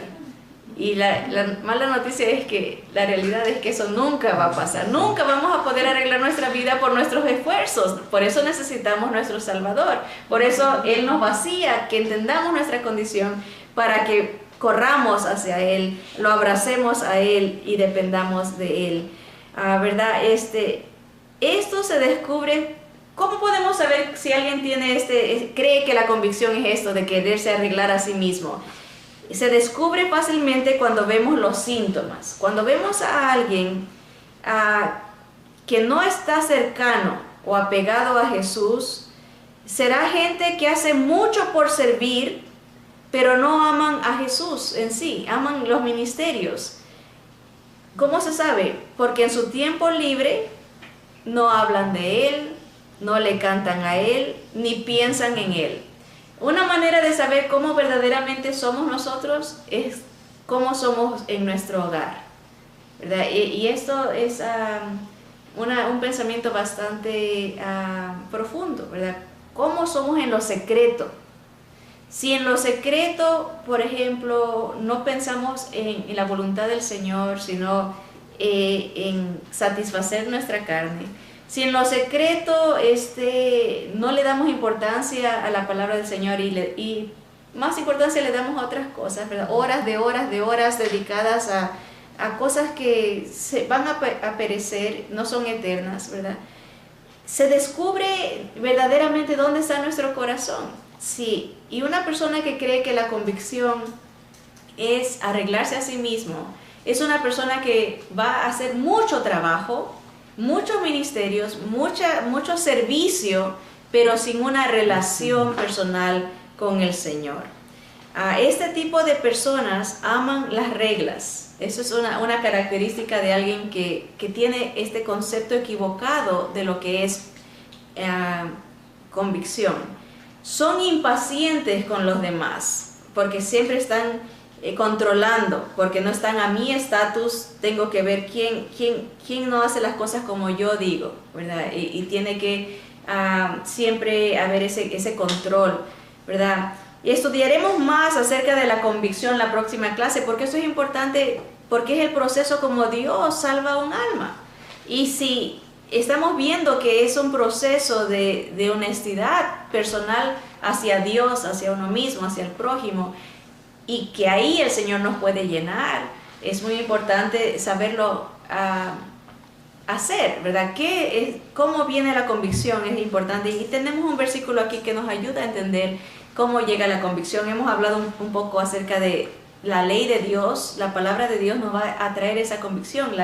Speaker 1: Y la mala noticia es que la realidad es que eso nunca va a pasar. Nunca vamos a poder arreglar nuestra vida por nuestros esfuerzos. Por eso necesitamos nuestro Salvador. Por eso Él nos vacía, que entendamos nuestra condición para que corramos hacia Él, lo abracemos a Él y dependamos de Él. ¿Verdad? Esto se descubre. ¿Cómo podemos saber si alguien cree que la convicción es esto de quererse arreglar a sí mismo? Se descubre fácilmente cuando vemos los síntomas. Cuando vemos a alguien que no está cercano o apegado a Jesús, será gente que hace mucho por servir, pero no aman a Jesús en sí, aman los ministerios. ¿Cómo se sabe? Porque en su tiempo libre no hablan de Él, no le cantan a Él, ni piensan en Él. Una manera de saber cómo verdaderamente somos nosotros es cómo somos en nuestro hogar. ¿verdad? Y esto es un pensamiento bastante profundo, ¿verdad? ¿Cómo somos en lo secreto? Si en lo secreto, por ejemplo, no pensamos en la voluntad del Señor, sino en satisfacer nuestra carne, si en lo secreto no le damos importancia a la palabra del Señor y más importancia le damos a otras cosas, ¿verdad? Horas de horas dedicadas a cosas que se van a perecer, no son eternas, ¿verdad? Se descubre verdaderamente dónde está nuestro corazón. Sí, y una persona que cree que la convicción es arreglarse a sí mismo, es una persona que va a hacer mucho trabajo, muchos ministerios, mucho servicio, pero sin una relación personal con el Señor. Este tipo de personas aman las reglas. Eso es una característica de alguien que tiene este concepto equivocado de lo que es convicción. Son impacientes con los demás, porque siempre están controlando, porque no están a mi estatus. Tengo que ver quién no hace las cosas como yo digo, ¿verdad? Y tiene que siempre haber ese control, ¿verdad? Y estudiaremos más acerca de la convicción en la próxima clase, porque eso es importante, porque es el proceso como Dios salva un alma. Y si estamos viendo que es un proceso de honestidad personal hacia Dios, hacia uno mismo, hacia el prójimo, y que ahí el Señor nos puede llenar, es muy importante saberlo hacer, ¿verdad? ¿Cómo viene la convicción? Es importante, y tenemos un versículo aquí que nos ayuda a entender cómo llega la convicción. Hemos hablado un poco acerca de la ley de Dios. La palabra de Dios nos va a traer esa convicción.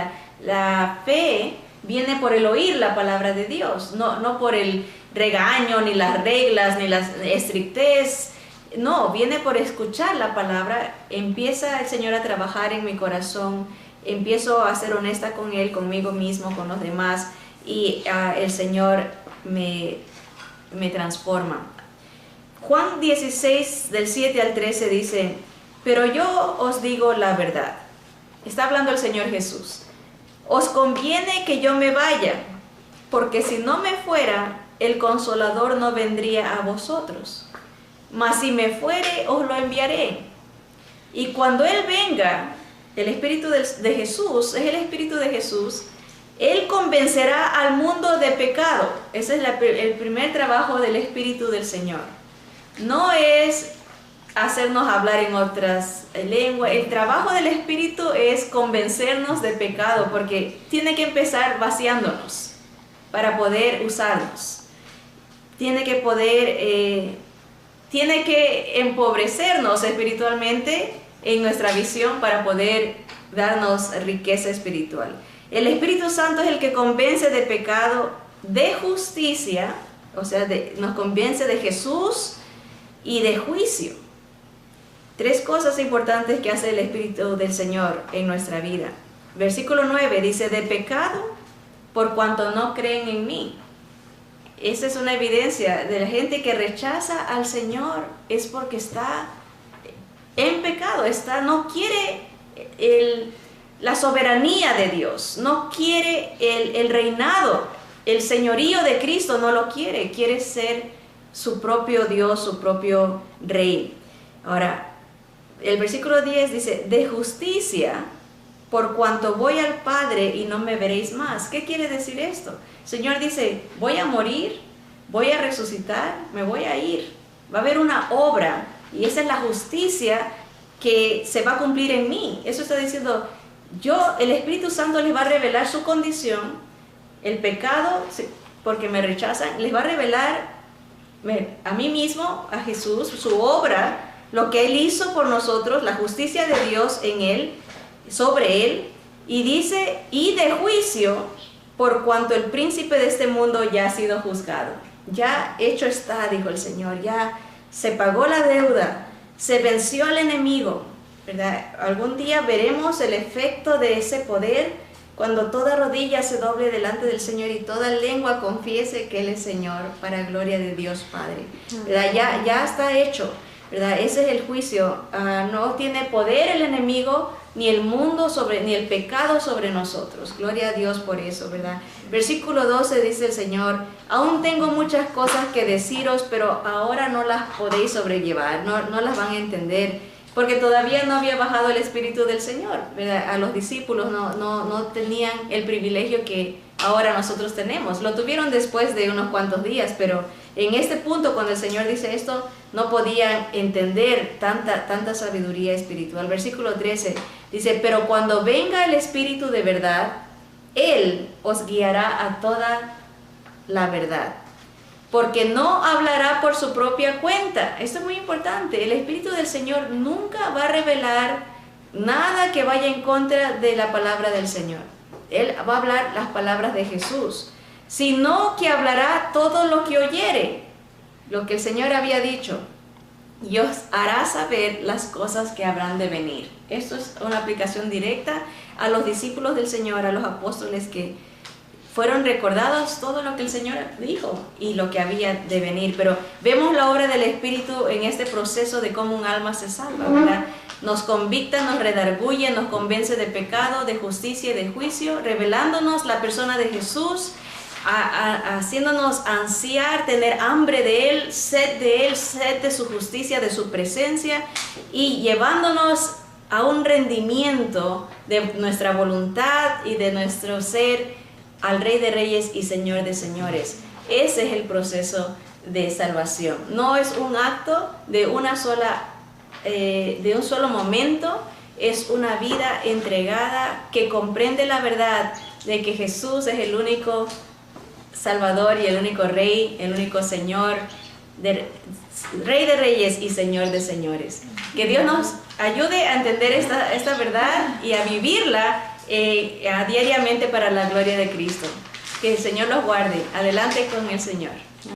Speaker 1: La fe viene por el oír la palabra de Dios, no por el regaño, ni las reglas, ni la estrictez. No, viene por escuchar la palabra. Empieza el Señor a trabajar en mi corazón, empiezo a ser honesta con Él, conmigo mismo, con los demás, y el Señor me transforma. Juan 16, del 7 al 13 dice: pero yo os digo la verdad. Está hablando el Señor Jesús. Os conviene que yo me vaya, porque si no me fuera, el Consolador no vendría a vosotros. Mas si me fuere, os lo enviaré. Y cuando Él venga, el Espíritu de Jesús, es el Espíritu de Jesús, Él convencerá al mundo de pecado. Ese es el primer trabajo del Espíritu del Señor. No es hacernos hablar en otras lenguas. El trabajo del Espíritu es convencernos de pecado, porque tiene que empezar vaciándonos para poder usarnos. Tiene que empobrecernos espiritualmente en nuestra visión para poder darnos riqueza espiritual. El Espíritu Santo es el que convence de pecado, de justicia, o sea, nos convence de Jesús y de juicio. 3 cosas importantes que hace el Espíritu del Señor en nuestra vida. Versículo 9 dice: de pecado, por cuanto no creen en mí. Esa es una evidencia de la gente que rechaza al Señor, es porque está en pecado, no quiere la soberanía de Dios, no quiere el reinado, el señorío de Cristo, no lo quiere, quiere ser su propio Dios, su propio rey. Ahora, el versículo 10 dice: de justicia, por cuanto voy al Padre y no me veréis más. ¿Qué quiere decir esto? El Señor dice: voy a morir, voy a resucitar, me voy a ir. Va a haber una obra, y esa es la justicia que se va a cumplir en mí. Eso está diciendo, el Espíritu Santo les va a revelar su condición, el pecado, porque me rechazan, les va a revelar a mí mismo, a Jesús, su obra, lo que Él hizo por nosotros, la justicia de Dios en Él, sobre Él, y dice: y de juicio, por cuanto el príncipe de este mundo ya ha sido juzgado. Ya hecho está, dijo el Señor, ya se pagó la deuda, se venció al enemigo, ¿verdad? Algún día veremos el efecto de ese poder cuando toda rodilla se doble delante del Señor y toda lengua confiese que Él es Señor, para gloria de Dios Padre, ¿verdad? Ya está hecho, ¿verdad? Ese es el juicio. No tiene poder el enemigo ni el mundo ni el pecado sobre nosotros. Gloria a Dios por eso, ¿verdad? Versículo 12 dice el Señor: aún tengo muchas cosas que deciros, pero ahora no las podéis sobrellevar, no las van a entender, porque todavía no había bajado el Espíritu del Señor, ¿verdad? A los discípulos no tenían el privilegio que ahora nosotros tenemos. Lo tuvieron después de unos cuantos días, pero en este punto, cuando el Señor dice esto, no podían entender tanta sabiduría espiritual. Versículo 13 dice: pero cuando venga el Espíritu de verdad, Él os guiará a toda la verdad, porque no hablará por su propia cuenta. Esto es muy importante. El Espíritu del Señor nunca va a revelar nada que vaya en contra de la palabra del Señor. Él va a hablar las palabras de Jesús, sino que hablará todo lo que oyere, lo que el Señor había dicho, y os hará saber las cosas que habrán de venir. Esto es una aplicación directa a los discípulos del Señor, a los apóstoles, que fueron recordados todo lo que el Señor dijo y lo que había de venir. Pero vemos la obra del Espíritu en este proceso de cómo un alma se salva, ¿verdad? Nos convicta, nos redarguye, nos convence de pecado, de justicia y de juicio, revelándonos la persona de Jesús, haciéndonos ansiar, tener hambre de Él, sed de su justicia, de su presencia, y llevándonos a un rendimiento de nuestra voluntad y de nuestro ser al Rey de Reyes y Señor de Señores. Ese es el proceso de salvación. No es un acto de un solo momento, es una vida entregada que comprende la verdad de que Jesús es el único Salvador y el único Rey, el único Señor, Rey de Reyes y Señor de Señores. Que Dios nos ayude a entender esta verdad y a vivirla diariamente para la gloria de Cristo. Que el Señor los guarde. Adelante con el Señor.